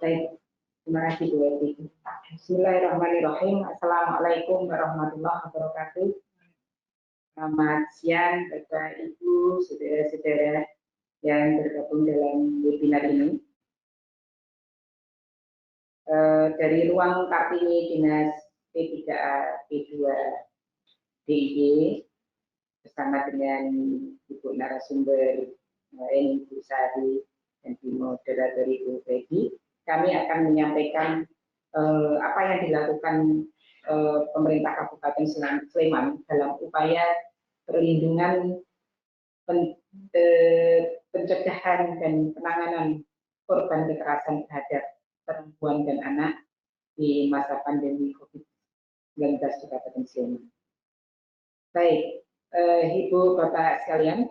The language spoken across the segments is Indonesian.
Baik, terima kasih Bu Eti. Bismillahirrahmanirrahim. Assalamualaikum warahmatullahi wabarakatuh. Selamat siang Bapak Ibu, saudara-saudara yang bergabung dalam webinar ini. Dari ruang Kartini Dinas P3A P2 DIY bersama dengan Ibu narasumber Ibu Sari dan moderator Ibu Peggy, kami akan menyampaikan apa yang dilakukan pemerintah Kabupaten Sleman dalam upaya perlindungan, pencegahan dan penanganan korban kekerasan terhadap perempuan dan anak di masa pandemi COVID-19 di Kabupaten Sleman. Baik, Ibu Bapak sekalian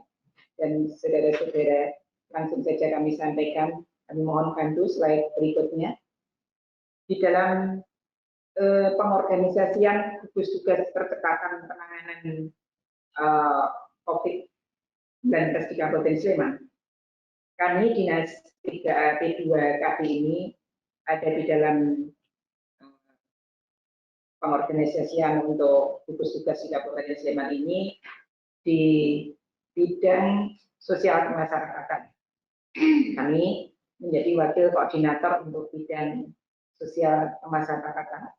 dan saudara-saudara, langsung saja kami sampaikan. Kami mohon bantu slide berikutnya. Di dalam pengorganisasian gugus tugas percepatan penanganan COVID-19 di Kabupaten Sleman, kami Dinas P2 KB ini ada di dalam pengorganisasian untuk gugus tugas di Kabupaten Sleman ini di bidang sosial kemasyarakatan. Kami menjadi wakil koordinator untuk bidang sosial kemasyarakatan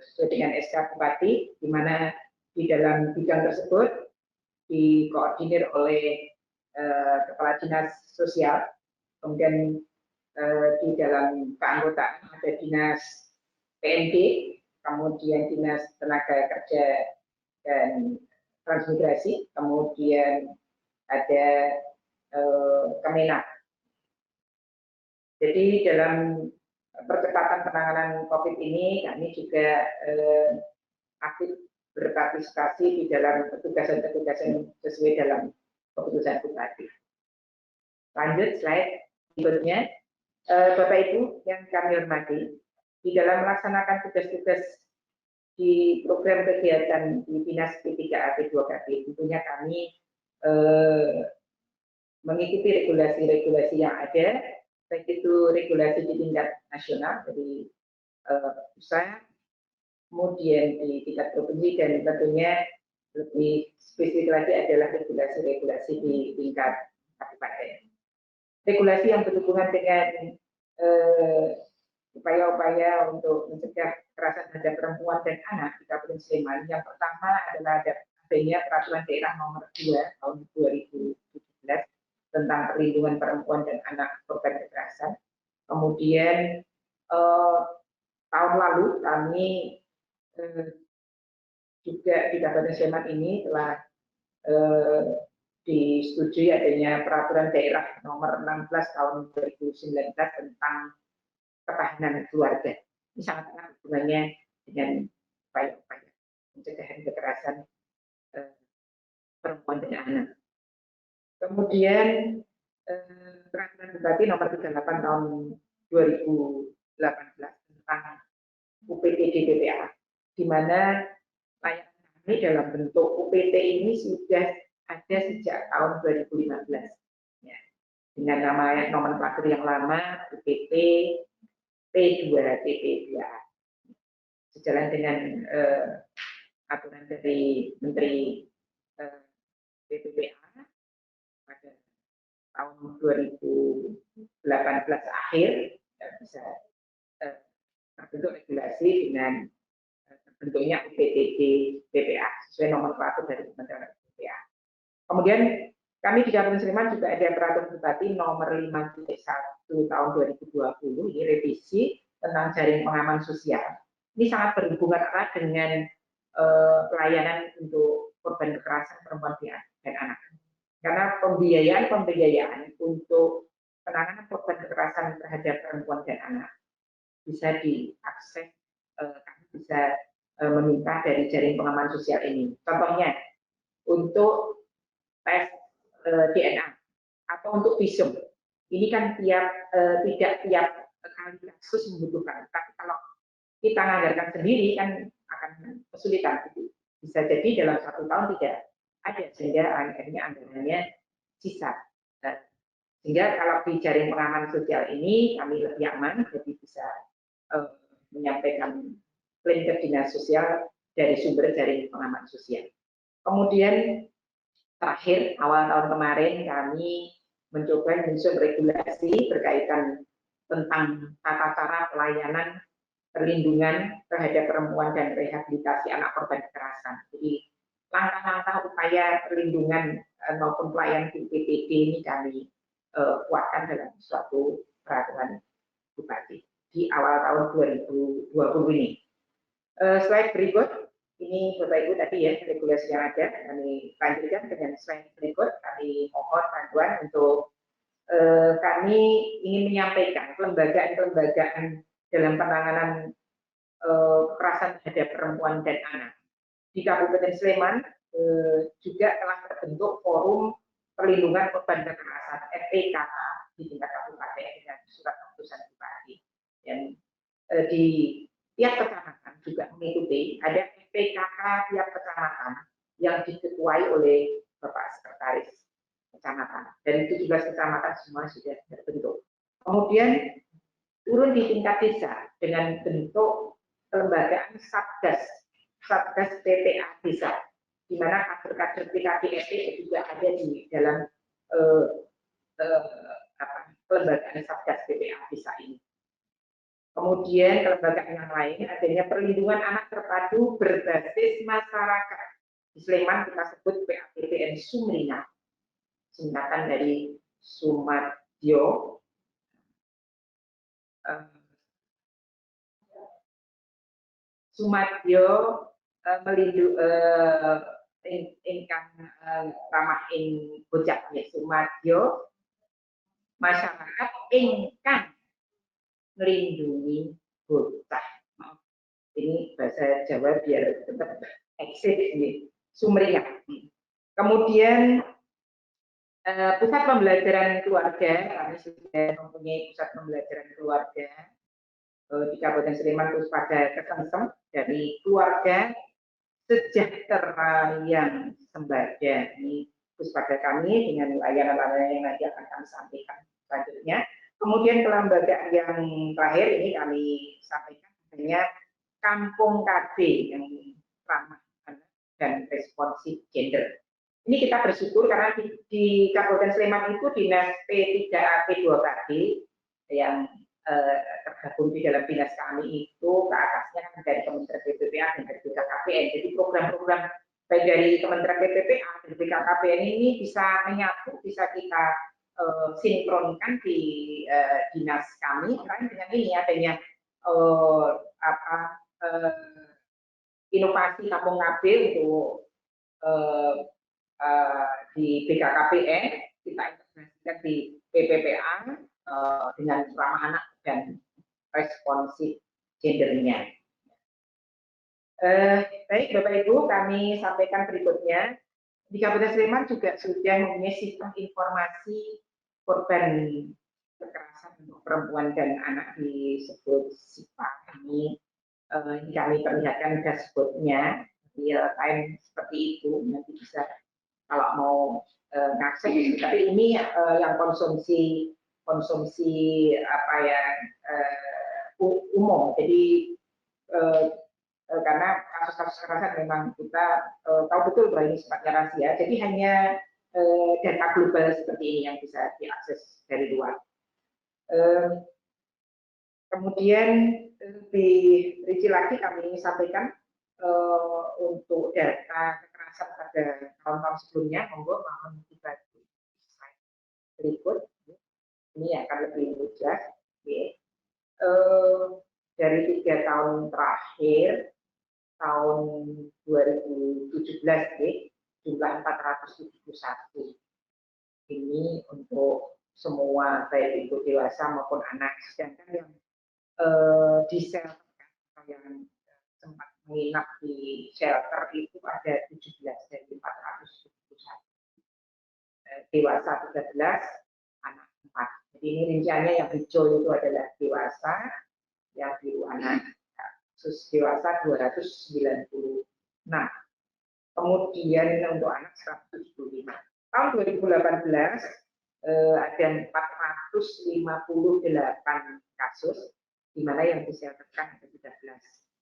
sesuai dengan SK Bupati, di mana di dalam bidang tersebut dikoordinir oleh Kepala Dinas Sosial, kemudian di dalam keanggotaan ada Dinas PND, kemudian Dinas Tenaga Kerja dan Transmigrasi, kemudian ada Kemenak. Jadi dalam percepatan penanganan COVID ini kami juga aktif berpartisipasi di dalam petugasan-petugasan sesuai dalam keputusan Bupati. Lanjut slide berikutnya, Bapak Ibu yang kami hormati, di dalam melaksanakan tugas-tugas di program kegiatan di Dinas P3A P2KB, tentunya kami mengikuti regulasi-regulasi yang ada, baik itu regulasi di tingkat nasional dari pusat, kemudian di tingkat provinsi, dan tentunya lebih spesifik lagi adalah regulasi-regulasi di tingkat kabupaten. Regulasi yang berhubungan dengan upaya-upaya untuk mencegah kekerasan terhadap perempuan dan anak di Kabupaten Sleman. Yang pertama adalah adanya Peraturan Daerah Nomor 2 tahun 2017 tentang perlindungan perempuan dan anak korban kekerasan. Kemudian tahun lalu kami juga di Kabupaten Sleman ini telah disetujui adanya Peraturan Daerah Nomor 16 tahun 2019 tentang ketahanan keluarga. Ini sangat erat hubungannya dengan upaya-upaya pencegahan kekerasan perempuan dan anak. Kemudian Peraturan Bupati Nomor 38 tahun 2018 tentang UPTD BPA, di mana layanan kami dalam bentuk UPT ini sudah ada sejak tahun 2015. Ya, dengan nama nomenklatur yang lama UPT P2 TP2A. Sejalan dengan aturan dari Menteri PPPA pada tahun 2018 akhir bisa terbentuk regulasi dengan terbentuknya UPTD BPA sesuai nomenklatur dari Kementerian BPA. Kemudian kami di Kabupaten Sleman juga ada Peraturan Bupati Nomor 5.1 tahun 2020, ini revisi tentang jaring pengaman sosial. Ini sangat berhubungan erat dengan pelayanan untuk korban kekerasan perempuan dan anak. Karena pembiayaan untuk penanganan korban kekerasan terhadap perempuan dan anak bisa diakses, kami bisa meminta dari jaring pengaman sosial ini. Contohnya untuk tes DNA atau untuk visum. Ini kan tidak tiap kali kasus membutuhkan. Tapi kalau kita anggarkan sendiri kan akan kesulitan. Bisa jadi dalam 1 tahun tidak ada, sehingga akhirnya anggarannya sisa. Sehingga kalau di jaring pengaman sosial ini kami lebih aman, jadi bisa menyampaikan klaim ke dinas sosial dari sumber jaring pengaman sosial. Kemudian terakhir, awal tahun kemarin kami mencoba menyusun regulasi berkaitan tentang tata cara pelayanan perlindungan terhadap perempuan dan rehabilitasi anak korban kekerasan. Jadi langkah-langkah upaya perlindungan maupun pelayanan di PPD ini kami kuatkan dalam suatu peraturan Bupati di awal tahun 2020 ini. Slide berikut, ini Bapak Ibu tadi ya regulasi yang ada, kami lanjutkan dengan slide berikut. Kami mohon bantuan untuk kami ingin menyampaikan kelembagaan-kelembagaan dalam penanganan kekerasan terhadap perempuan dan anak. Di Kabupaten Sleman juga telah terbentuk Forum Perlindungan Korban Kekerasan (FPKK) di tingkat kabupaten dengan surat keputusan Bupati. Dan di tiap kecamatan juga mengikuti, ada FPKK tiap kecamatan yang diketuai oleh Bapak Sekretaris Kecamatan. Dari 17 kecamatan semua sudah terbentuk. Kemudian turun di tingkat desa dengan bentuk kelembagaan Satgas PPA Desa, di mana kader-kader PKPSD juga ada di dalam kelembagaan Satgas PPA Desa ini. Kemudian kelembagaan yang lain adanya perlindungan anak terpadu berbasis masyarakat. Di Sleman kita sebut PAPPN Sumringa, singkatan dari Sumadyo ingkang ramah ing bocah ya, Sumadyo masyarakat ingkang melindungi bocah. Ini bahasa Jawa biar tetap eksis ini, Sumringa. Kemudian pusat pembelajaran keluarga, kami sudah mempunyai pusat pembelajaran keluarga di Kabupaten Sleman, terus pada Kesengsem dari keluarga sejahtera yang sembada. Ini puspada kami dengan layanan-layanan yang nanti akan kami sampaikan selanjutnya. Kemudian kelembagaan yang terakhir ini kami sampaikan adanya Kampung KB yang ramah dan responsif gender. Ini kita bersyukur karena di Kabupaten Sleman itu dinas P3A P2KD yang tergabung di dalam dinas kami itu ke atasnya kan dari Kementerian PPPA dan dari BKKBN. Jadi program-program baik dari Kementerian PPPA dan BKKBN ini bisa menyatu, bisa kita sinkronkan di dinas kami. Karena dengan ini adanya inovasi Kampung KB untuk di BKKBN, kita integrasikan di PPPA dengan ramah anak dan responsif gendernya. Baik Bapak Ibu, kami sampaikan berikutnya. Di Kabupaten Sleman juga sudah mempunyai sistem informasi korban kekerasan untuk perempuan dan anak disebut SIPA. Ini kami perlihatkan dashboardnya real time seperti itu, nanti bisa kalau mau ngakses. Tapi ini yang konsumsi apa ya umum. Jadi karena kasus-kasus kekerasan memang kita tahu betul bahwa ini sifatnya rahasia. Jadi hanya data global seperti ini yang bisa diakses dari luar. Kemudian lebih rinci lagi kami sampaikan untuk data kekerasan pada tahun-tahun sebelumnya, monggo mohon dibantu slide berikut. Ini akan lebih jelas. Dari 3 tahun terakhir, tahun 2017, jumlah 471. Ini untuk semua baik itu dewasa maupun anak. Sedangkan yang di shelter yang sempat menginap di shelter itu ada 17 dari 471. Dewasa 13, anak 4. Jadi ini rinciannya yang hijau itu adalah dewasa, yang biru anak. Khusus dewasa 296. Kemudian untuk anak 175. Tahun 2018 ada 458 kasus, di mana yang dishelterkan ada 13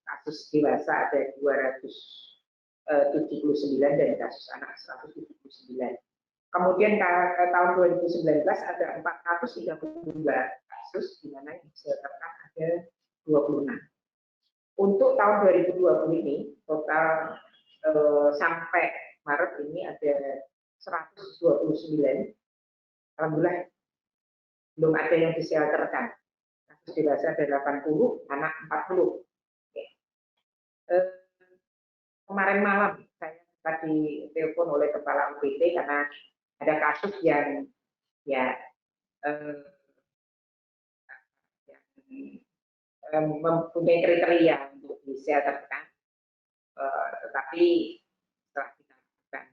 kasus, dewasa ada 279 dan kasus anak 179. Kemudian tahun 2019 ada 432 kasus, di mana yang dishelterkan ada 26. Untuk tahun 2020 ini total sampai Maret ini ada 129. Alhamdulillah belum ada yang dishelterkan. Kasus dewasa ada 80, anak 40. Kemarin malam saya tadi telepon oleh kepala UPT karena ada kasus yang mempunyai kriteria untuk dishelterkan, tetapi setelah kita lakukan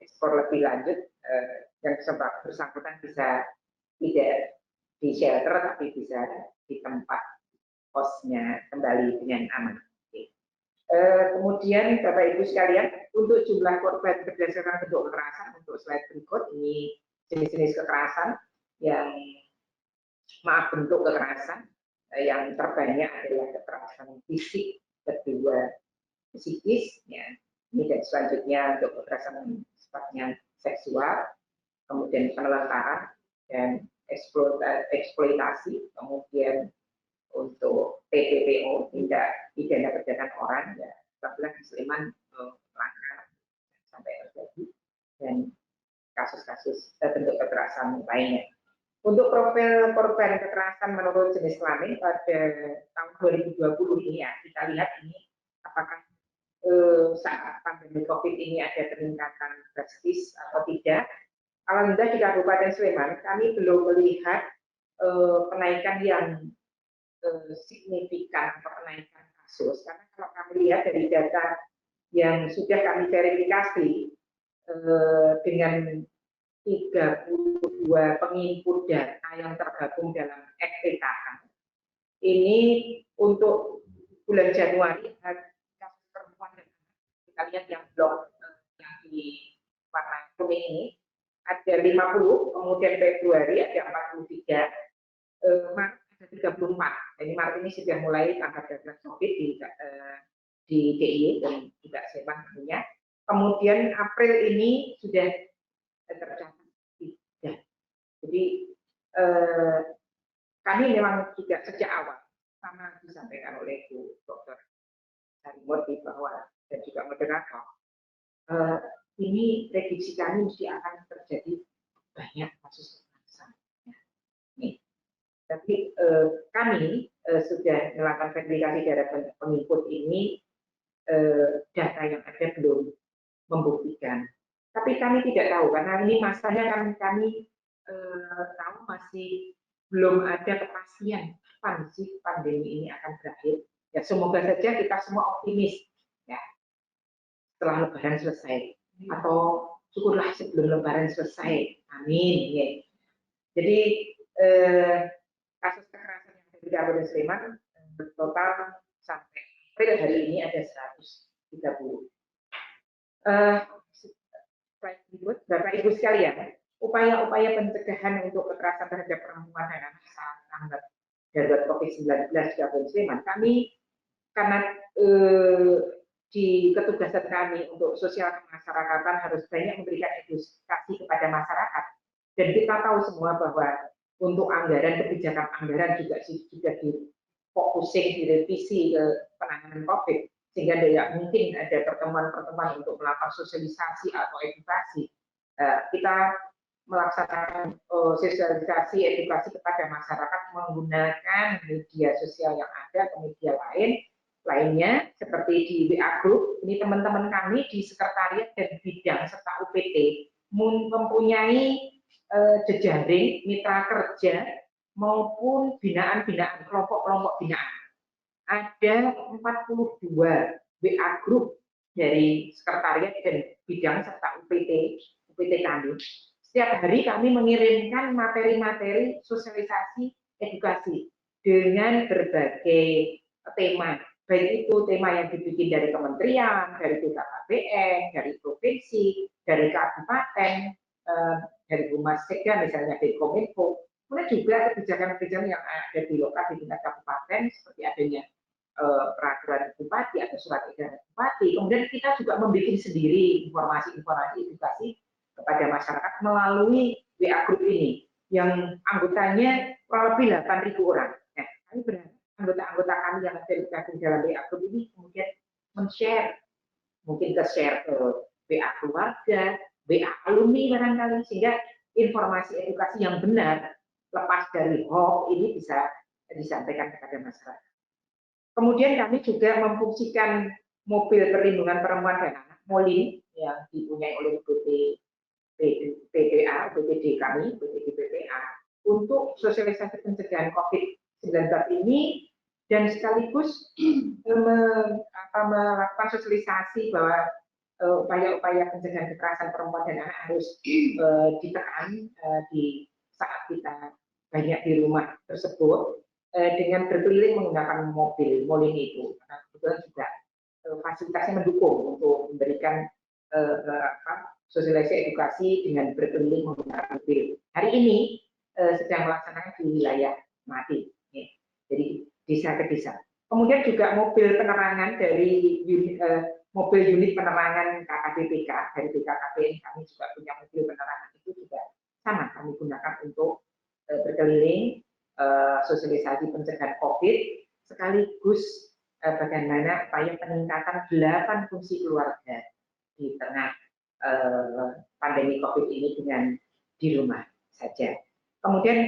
ekspor lebih lanjut, yang bersangkutan bisa tidak di shelter tapi bisa di tempat kosnya kembali dengan aman. Kemudian Bapak Ibu sekalian, untuk jumlah korban berdasarkan bentuk kekerasan, untuk slide berikut ini jenis-jenis kekerasan yang bentuk kekerasan yang terbanyak adalah kekerasan fisik, kedua psikis, ya. Ini dan selanjutnya untuk kekerasan sifatnya seksual, kemudian penelantaran dan eksploitasi, kemudian untuk TPPO, tindak pidana perdagangan orang, ya, apabila di Sleman melanggar sampai terjadi, dan kasus-kasus bentuk kekerasan lainnya. Untuk profil korban kekerasan menurut jenis kelamin pada tahun 2020 ini, ya, kita lihat ini apakah saat pandemi COVID ini ada peningkatan drastis atau tidak. Alhamdulillah di Kabupaten Sleman kami belum melihat kenaikan yang signifikan atau kenaikan kasus, karena kalau kami lihat dari data yang sudah kami verifikasi dengan 32 penginput data yang tergabung dalam FPKH, ini untuk bulan Januari kasus perempuan dan anak, kita lihat yang blok yang di warna kuning ini ada 50, kemudian Februari ada 43, Maret ada 34. Jadi Maret ini sudah mulai tangkap darurat COVID di DIY dan juga Sleman tentunya. Kemudian April ini sudah tercatat 3. Jadi kami memang juga sejak awal sama disampaikan oleh Bu Dr. Sarimurti bahwa dan juga moderator, ini prediksi kami mesti akan terjadi banyak kasus kekerasan. Tapi kami sudah melakukan verifikasi dari pengikut ini, data yang ada belum membuktikan. Tapi kami tidak tahu karena ini masanya kami tahu masih belum ada kepastian kapan sih pandemi ini akan berakhir. Ya semoga saja kita semua optimis, ya, setelah Lebaran selesai atau syukurlah sebelum Lebaran selesai. Amin. Ya. Jadi kasus kekerasan yang ada di Kabupaten Sleman total sampai April hari ini ada 130. Bapak Ibu sekalian, upaya-upaya pencegahan untuk kekerasan terhadap perempuan dan anak saat tanggap darurat COVID-19 di Kabupaten Sleman, kami karena di ketugasan kami untuk sosial kemasyarakatan harus banyak memberikan edukasi kepada masyarakat, dan kita tahu semua bahwa untuk anggaran, kebijakan anggaran juga difokusin, direvisi ke penanganan COVID, sehingga tidak mungkin ada pertemuan-pertemuan untuk melakukan sosialisasi atau edukasi. Kita melaksanakan sosialisasi edukasi kepada masyarakat menggunakan media sosial yang ada atau media lainnya seperti di WA Group. Ini teman-teman kami di sekretariat dan bidang serta UPT mempunyai jejaring mitra kerja maupun binaan-binaan, kelompok-kelompok binaan. Ada 42 WA Group dari sekretariat dan bidang serta UPT kami. Setiap hari kami mengirimkan materi-materi sosialisasi edukasi dengan berbagai tema, baik itu tema yang dibikin dari kementerian, dari BKKBN, dari provinsi, dari kabupaten, dari Humas Sekda misalnya dari Kominfo, kemudian juga kebijakan-kebijakan yang ada di lokal di tingkat kabupaten seperti adanya peraturan bupati atau surat edaran bupati. Kemudian kita juga membuat sendiri informasi-informasi edukasi kepada masyarakat melalui WA group ini yang anggotanya kurang lebih 8.000 orang. Nah, kami berharap anggota-anggota kami yang tergabung dalam WA group ini kemudian men-share, mungkin share ke WA keluarga, WA alumni barangkali, sehingga informasi edukasi yang benar lepas dari hoax ini bisa disampaikan kepada masyarakat. Kemudian kami juga memfungsikan mobil perlindungan perempuan dan anak MOLIN yang dipunyai oleh BPD kami, BPD BPA, untuk sosialisasi pencegahan COVID-19 ini dan sekaligus melakukan sosialisasi bahwa upaya-upaya pencegahan kekerasan perempuan dan anak harus ditekan di saat kita banyak di rumah tersebut dengan berkeliling menggunakan mobil MOLIN itu. Karena kebetulan juga fasilitasnya mendukung untuk memberikan sosialisasi edukasi dengan berkeliling menggunakan mobil. Hari ini sedang melaksanakan di wilayah Mati, jadi desa ke desa. Kemudian juga mobil penerangan dari mobil unit penerangan KKBPK dari BKKBN, kami juga punya mobil penerangan itu juga sama kami gunakan untuk berkeliling sosialisasi pencegahan COVID sekaligus bagaimana upaya peningkatan 8 fungsi keluarga di tengah pandemi COVID ini dengan di rumah saja. Kemudian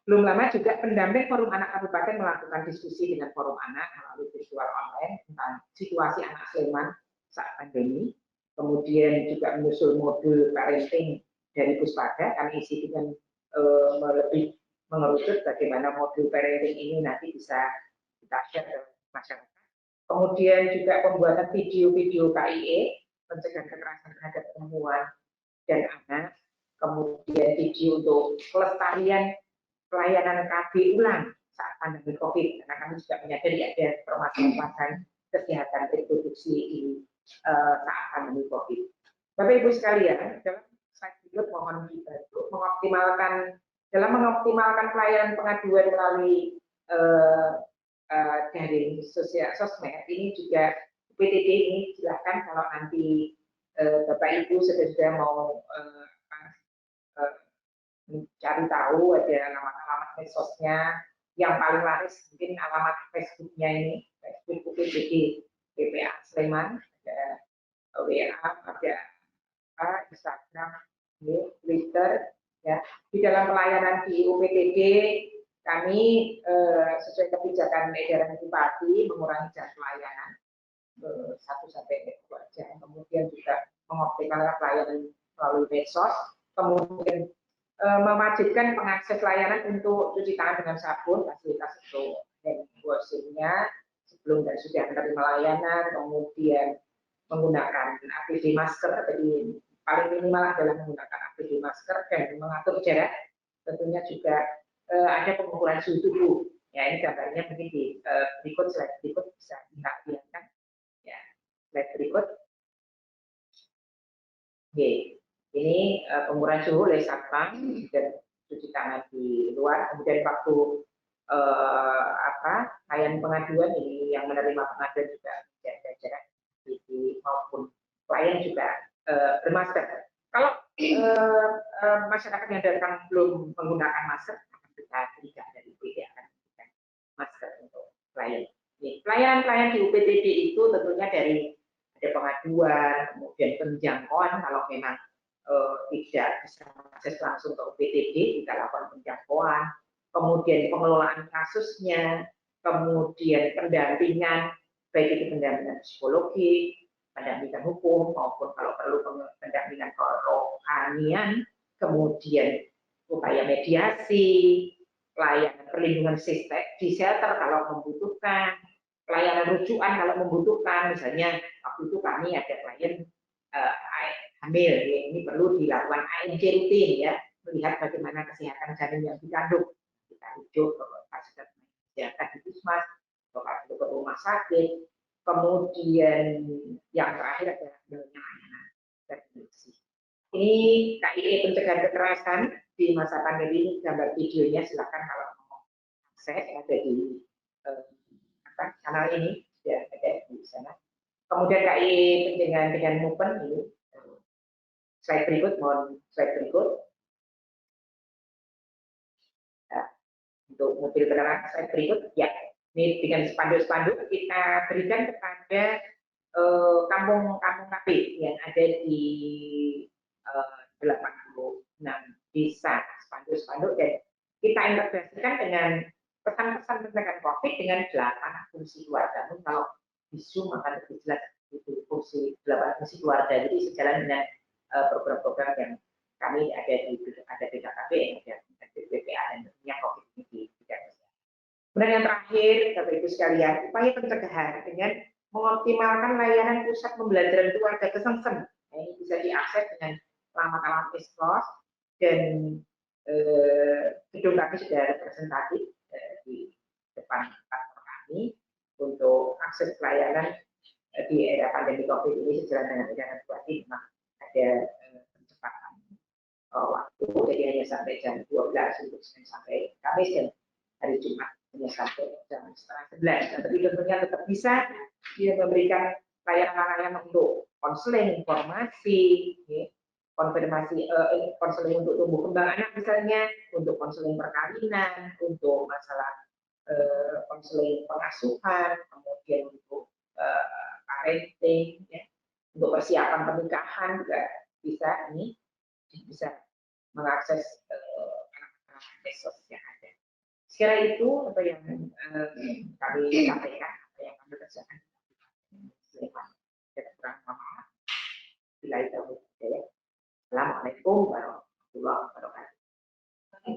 belum lama juga pendamping Forum Anak Kabupaten melakukan diskusi dengan Forum Anak melalui virtual online tentang situasi anak Sleman saat pandemi. Kemudian juga menyusul modul parenting dari Puspada, kami isi dengan lebih mengerucut bagaimana modul parenting ini nanti bisa kita share ke masyarakat. Kemudian juga pembuatan video-video KIE, pencegahan kekerasan terhadap perempuan dan anak. Kemudian video untuk pelestarian pelayanan KB ulang saat pandemi COVID, karena kami juga menyadari ada permasalahan kesehatan reproduksi di saat pandemi COVID. Bapak Ibu sekalian, dalam slide berikut mohon dibantu dalam mengoptimalkan pelayanan pengaduan melalui daring sosmed ini juga PTD ini silakan kalau nanti Bapak Ibu sudah mau mencari tahu ada alamat-alamat medsosnya yang paling laris mungkin alamat Facebooknya ini Facebook PTD BPA Sleman, ada WA, ada Instagram, Twitter. Ya, di dalam pelayanan di UPTD kami sesuai kebijakan edaran Bupati mengurangi jam pelayanan 1 sampai 2 jam, kemudian juga mengoptimalkan pelayanan melalui medsos, kemudian mewajibkan pengakses layanan untuk cuci tangan dengan sabun, fasilitas untuk hand washing-nya sebelum dan sudah menerima layanan, kemudian menggunakan APD masker, jadi paling minimal adalah menggunakan APD masker dan mengatur jarak. Tentunya juga ada pengukuran suhu tubuh. Ya, ini gambarnya mungkin di slide berikut bisa kita lihatkan. Ya, slide berikut. Oke, ini pengukuran suhu oleh satpam dan cuci tangan di luar. Kemudian waktu layanan pengaduan ini yang menerima pengaduan juga jaga jarak maupun klien juga bermasker. Kalau masyarakat yang datang belum menggunakan masker, kita tidak dari UPTD akan memberikan masker untuk klien. Pelayanan-pelayanan di UPTD itu tentunya dari ada pengaduan, kemudian penjangkauan kalau memang tidak bisa akses langsung ke UPTD, kita lakukan penjangkauan, kemudian pengelolaan kasusnya, kemudian pendampingan, baik itu pendampingan psikologi, pendampingan hukum, maupun kalau perlu pendampingan kerohanian, kemudian upaya mediasi, pelayanan perlindungan di shelter kalau membutuhkan, pelayanan rujukan kalau membutuhkan, misalnya waktu itu kami ada klien hamil, ya, ini perlu dilakukan ANC rutin ya, melihat bagaimana kesehatan janin yang dikandung, kita rujuk ke fasilitas kesehatan di Puskesmas, ke rumah sakit, kemudian yang terakhir adalah layanan Ini KIE pencegahan kekerasan di masa pandemi, gambar videonya silakan kalau mau akses ada di kanal ini, ya ada di sana. Kemudian KIE pencegahan dengan movement ini, slide berikut, mohon slide berikut. Nah, untuk mobil penerangan slide berikut, ya. Ini dengan spanduk-spanduk kita berikan kepada kampung-kampung KB yang ada di 86 desa, spanduk-spanduk, dan kita integrasikan dengan pesan-pesan pencegahan COVID dengan 8 fungsi keluarga. Kalau di Zoom akan lebih jelas itu fungsi 8 fungsi keluarga. Jadi sejalan dengan program-program yang kami ada di BKKB, ada BPA, dan tentunya COVID ini di bidang kesehatan. Kemudian yang terakhir, Bapak Ibu sekalian, upaya pencegahan dengan mengoptimalkan layanan pusat pembelajaran keluarga kesengsem. Nah, ini bisa diakses dengan alamat-alamat Eslos, dan gedung kami sudah representatif di depan kantor kami untuk akses pelayanan di era pandemi COVID ini sejalan dengan edaran Bupati. Memang ada percepatan waktu, jadi hanya sampai jam 12 untuk Senin sampai Kamis, dan hari Jumat hanya sampai jam setengah 11. Tapi tentunya tetap bisa dia memberikan layanan-layanan untuk konseling, informasi, konfirmasi, konseling untuk tumbuh kembang anak misalnya, untuk konseling perkawinan, untuk masalah konseling pengasuhan, kemudian untuk parenting, ya, untuk persiapan pernikahan juga bisa, ini bisa mengakses anak-anak medsos yang ada. Sekira itu apa yang kami sampaikan, apa yang kami kerjakan. Assalamualaikum warahmatullahi wabarakatuh.